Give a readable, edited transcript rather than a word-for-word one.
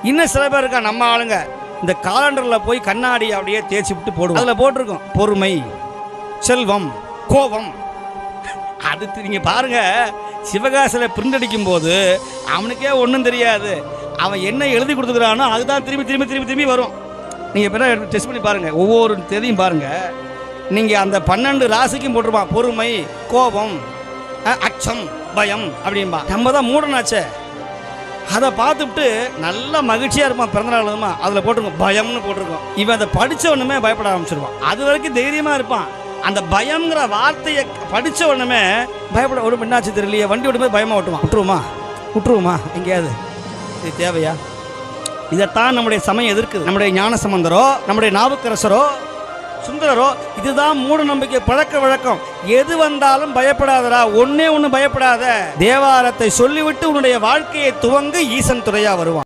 இன்னும் சில பேர் இருக்கா நம்ம ஆளுங்க இந்த காலண்டரில் போய் கண்ணாடி அப்படியே தேய்ச்சி விட்டு போடுவோம். அதில் போட்டிருக்கோம் பொறுமை, செல்வம், கோபம். அது நீங்கள் பாருங்க, சிவகாசியில் பிரிண்ட் அடிக்கும் போது அவனுக்கே ஒன்றும் தெரியாது. அவன் என்ன எழுதி கொடுத்துக்கிறானோ அதுதான் திரும்பி திரும்பி திரும்பி திரும்பி வரும். நீங்கள் இப்போ டெஸ்ட் பண்ணி பாருங்கள், ஒவ்வொரு தேதியும் பாருங்கள். நீங்கள் அந்த 12 ராசிக்கும் போட்டிருப்பான் பொறுமை, கோபம், அச்சம், பயம் அப்படின்பா. நம்ம தான் மூடனாச்சே. அதை பார்த்துட்டு நல்ல மகிழ்ச்சியாக இருப்பான் பிறந்தநாளுமா, அதில் போட்டிருக்கோம் பயம்னு போட்டிருக்கோம். இவன் அதை படித்த ஒன்றுமே பயப்பட ஆரம்பிச்சிருவான். அது வரைக்கும் தைரியமாக இருப்பான். அந்த பயம்ங்கிற வார்த்தையை படித்த உடனே பயப்பட ஒரு என்னாச்சு தெரியலையே, வண்டி ஓட்டும்போது பயமாக ஓட்டுவான். விட்டுருவோமா எங்கேயாவது, இது தேவையா? இதைத்தான் நம்முடைய சமயம் எதிர்க்குது. நம்முடைய ஞானசம்பந்தரோ, நம்முடைய நாவுக்கரசரோ, சுந்தரரோ இதுதான் மூட நம்பிக்கை பழக்க வழக்கம். எது வந்தாலும் பயப்படாதடா, ஒன்னே ஒன்று பயப்படாத, தேவாரத்தை சொல்லிவிட்டு உன்னுடைய வாழ்க்கையை துவங்க, ஈசன் துறையா வருவான்.